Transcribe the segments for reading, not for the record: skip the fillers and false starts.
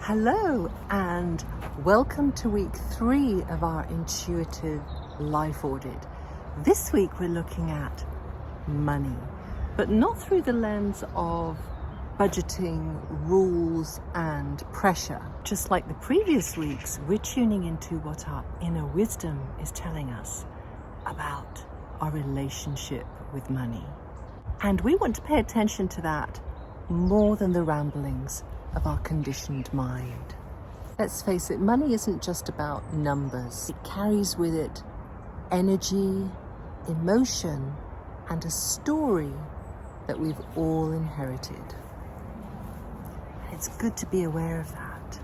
Hello and welcome to week 3 of our intuitive life audit. This week we're looking at money, but not through the lens of budgeting, rules and pressure. Just like the previous weeks, we're tuning into what our inner wisdom is telling us about our relationship with money. And we want to pay attention to that more than the ramblings of our conditioned mind. Let's face it, money isn't just about numbers. It carries with it energy, emotion, and a story that we've all inherited. It's good to be aware of that.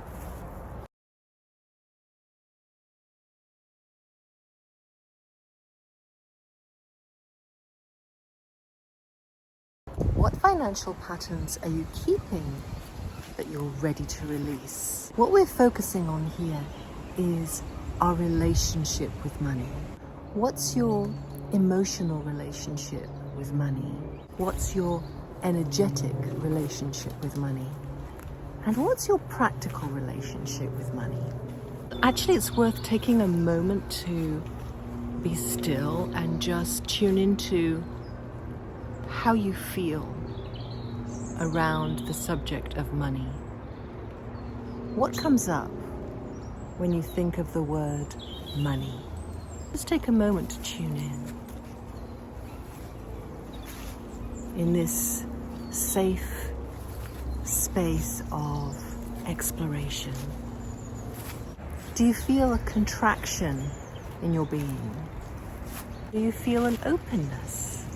What financial patterns are you keeping that you're ready to release? What we're focusing on here is our relationship with money. What's your emotional relationship with money? What's your energetic relationship with money? And what's your practical relationship with money? Actually, it's worth taking a moment to be still and just tune into how you feel around the subject of money. What comes up when you think of the word money? Just take a moment to tune in this safe space of exploration. Do you feel a contraction in your being? Do you feel an openness?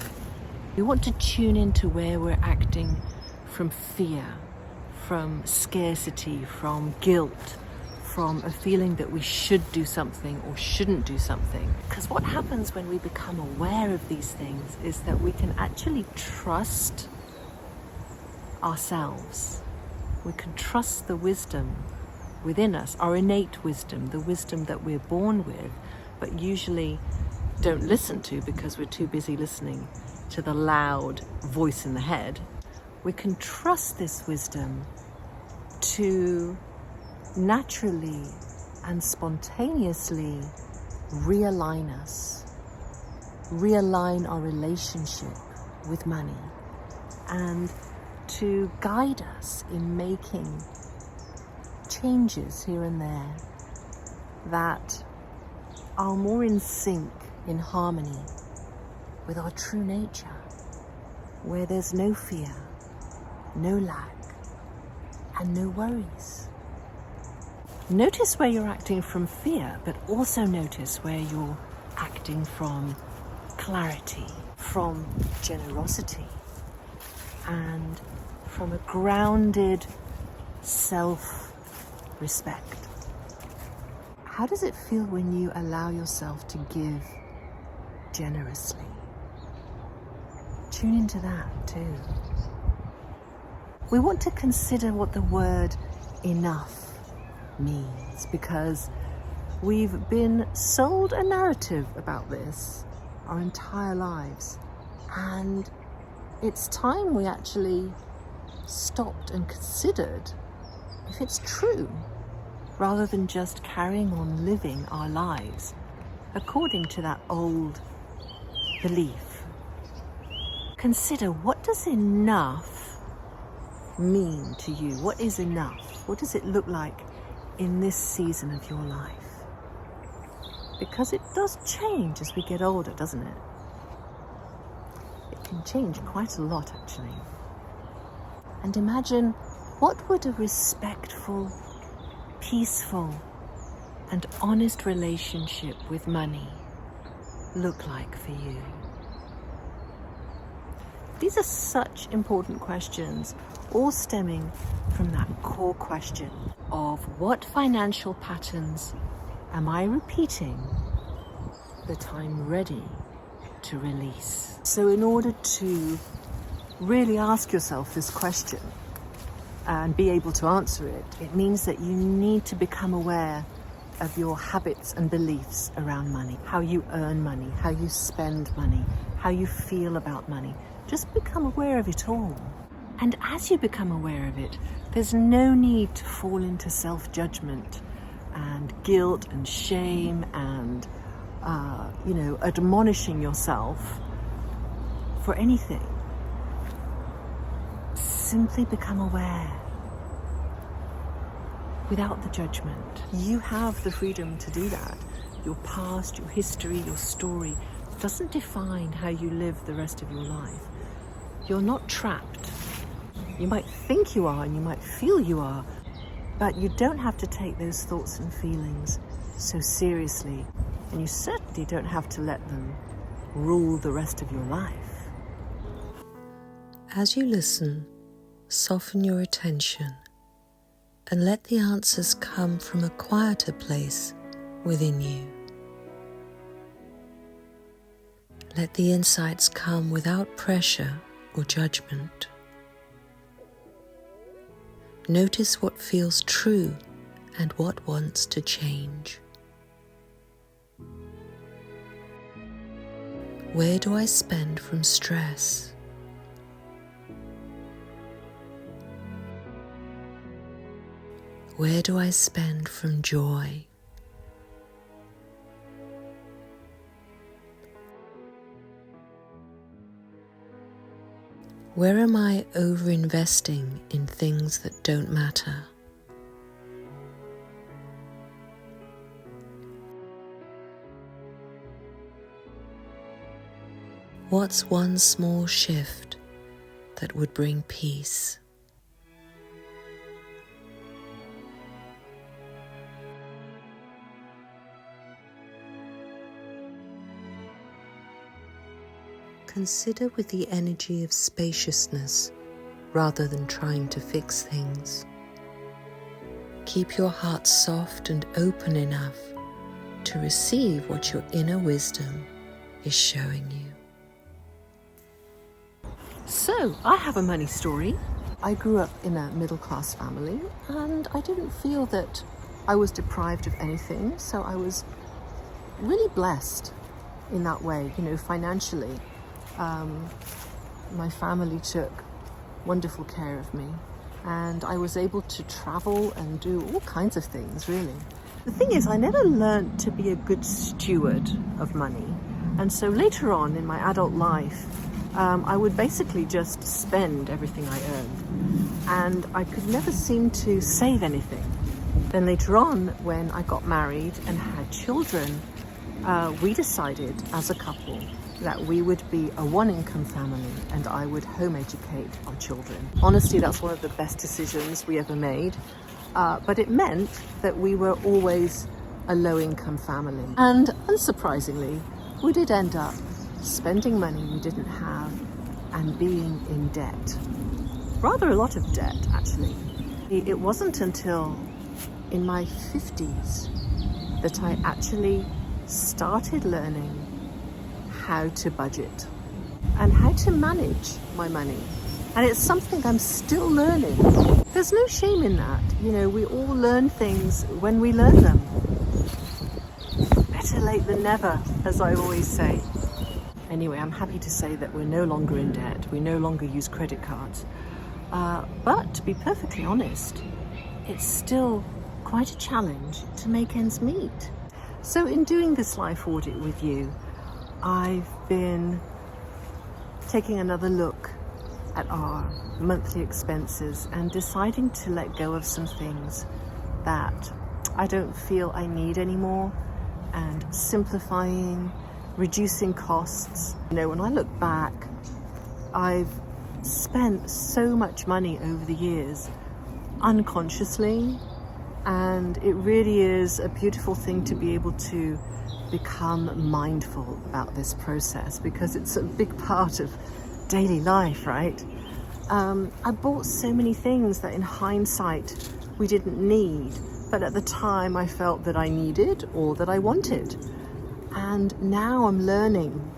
We want to tune into where we're acting from fear, from scarcity, from guilt, from a feeling that we should do something or shouldn't do something. Because what happens when we become aware of these things is that we can actually trust ourselves. We can trust the wisdom within us, our innate wisdom, the wisdom that we're born with, but usually don't listen to because we're too busy listening to the loud voice in the head. We can trust this wisdom to naturally and spontaneously realign us, realign our relationship with money, and to guide us in making changes here and there that are more in sync, in harmony with our true nature, where there's no fear, no lack, and no worries. Notice where you're acting from fear, but also notice where you're acting from clarity, from generosity, and from a grounded self-respect. How does it feel when you allow yourself to give generously? Tune into that too. We want to consider what the word enough means, because we've been sold a narrative about this our entire lives, and it's time we actually stopped and considered if it's true, rather than just carrying on living our lives according to that old belief. Consider, what does enough mean to you? What is enough? What does it look like in this season of your life? Because it does change as we get older, doesn't it? It can change quite a lot, actually. And imagine, what would a respectful, peaceful, and honest relationship with money look like for you? These are such important questions, all stemming from that core question of what financial patterns am I repeating that I'm ready to release? So in order to really ask yourself this question and be able to answer it, it means that you need to become aware of your habits and beliefs around money, how you earn money, how you spend money, how you feel about money. Just become aware of it all. And as you become aware of it, there's no need to fall into self-judgment and guilt and shame and, admonishing yourself for anything. Simply become aware without the judgment. You have the freedom to do that. Your past, your history, your story doesn't define how you live the rest of your life. You're not trapped. You might think you are and you might feel you are, but you don't have to take those thoughts and feelings so seriously, and you certainly don't have to let them rule the rest of your life. As you listen, soften your attention and let the answers come from a quieter place within you. Let the insights come without pressure or judgment. Notice what feels true and what wants to change. Where do I spend from stress? Where do I spend from joy? Where am I over-investing in things that don't matter? What's one small shift that would bring peace? Consider with the energy of spaciousness rather than trying to fix things. Keep your heart soft and open enough to receive what your inner wisdom is showing you. So, I have a money story. I grew up in a middle-class family and I didn't feel that I was deprived of anything, so I was really blessed in that way, financially. My family took wonderful care of me and I was able to travel and do all kinds of things, really. The thing is, I never learned to be a good steward of money, and so later on in my adult life I would basically just spend everything I earned and I could never seem to save anything. Then later on, when I got married and had children, we decided as a couple that we would be a one-income family and I would home educate our children. Honestly, that's one of the best decisions we ever made, but it meant that we were always a low-income family. And unsurprisingly, we did end up spending money we didn't have and being in debt. Rather a lot of debt, actually. It wasn't until in my 50s that I actually started learning how to budget and how to manage my money. And it's something I'm still learning. There's no shame in that. We all learn things when we learn them. Better late than never, as I always say. Anyway, I'm happy to say that we're no longer in debt. We no longer use credit cards. But to be perfectly honest, it's still quite a challenge to make ends meet. So in doing this life audit with you, I've been taking another look at our monthly expenses and deciding to let go of some things that I don't feel I need anymore, and simplifying, reducing costs. When I look back, I've spent so much money over the years unconsciously, and it really is a beautiful thing to be able to become mindful about this process, because it's a big part of daily life, right? I bought so many things that in hindsight we didn't need, but at the time I felt that I needed or that I wanted. And now I'm learning,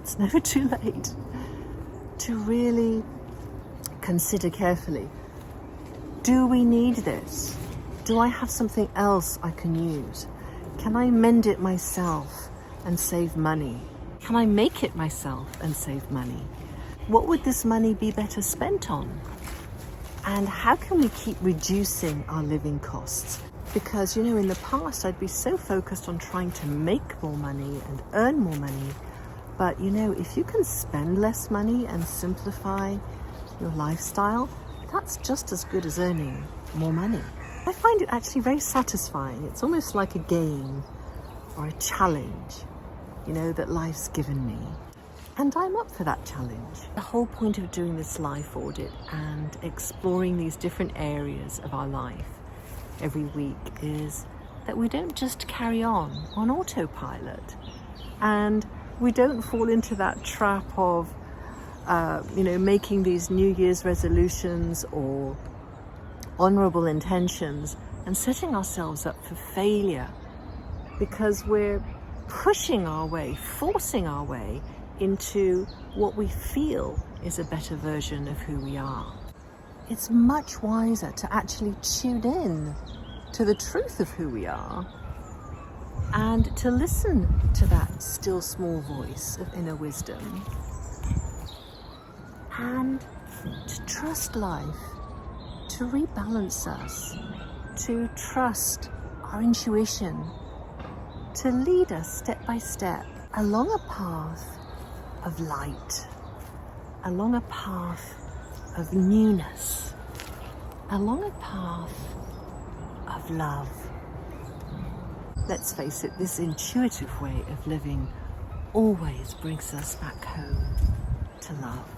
it's never too late, to really consider carefully, do we need this? Do I have something else I can use? Can I mend it myself and save money? Can I make it myself and save money? What would this money be better spent on? And how can we keep reducing our living costs? Because, in the past, I'd be so focused on trying to make more money and earn more money. But, if you can spend less money and simplify your lifestyle, that's just as good as earning more money. I find it actually very satisfying. It's almost like a game or a challenge, that life's given me. And I'm up for that challenge. The whole point of doing this life audit and exploring these different areas of our life every week is that we don't just carry on autopilot, and we don't fall into that trap of making these New Year's resolutions or honorable intentions and setting ourselves up for failure because we're pushing our way, forcing our way into what we feel is a better version of who we are. It's much wiser to actually tune in to the truth of who we are and to listen to that still small voice of inner wisdom and to trust life, to rebalance us, to trust our intuition, to lead us step by step along a path of light, along a path of newness, along a path of love. Let's face it, this intuitive way of living always brings us back home to love.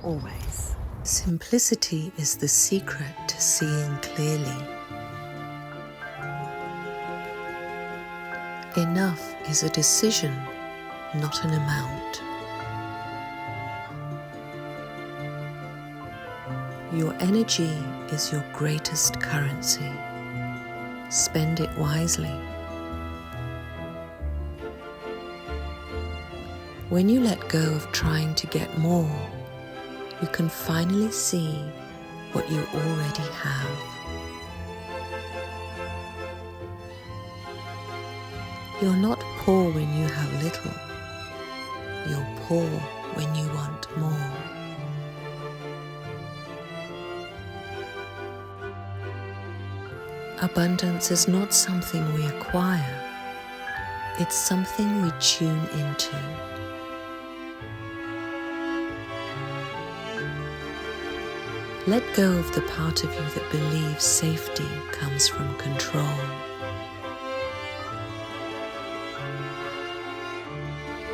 Always. Simplicity is the secret to seeing clearly. Enough is a decision, not an amount. Your energy is your greatest currency. Spend it wisely. When you let go of trying to get more, you can finally see what you already have. You're not poor when you have little. You're poor when you want more. Abundance is not something we acquire. It's something we tune into. Let go of the part of you that believes safety comes from control.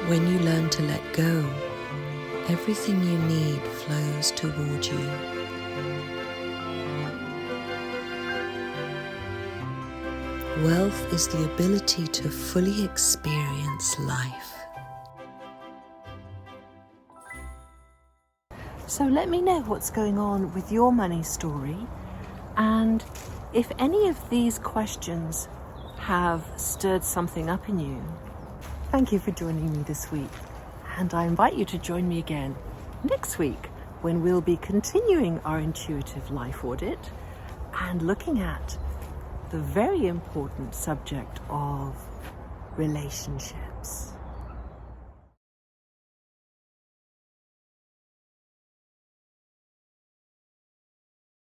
When you learn to let go, everything you need flows toward you. Wealth is the ability to fully experience life. So let me know what's going on with your money story, and if any of these questions have stirred something up in you. Thank you for joining me this week, and I invite you to join me again next week when we'll be continuing our intuitive life audit and looking at the very important subject of relationships.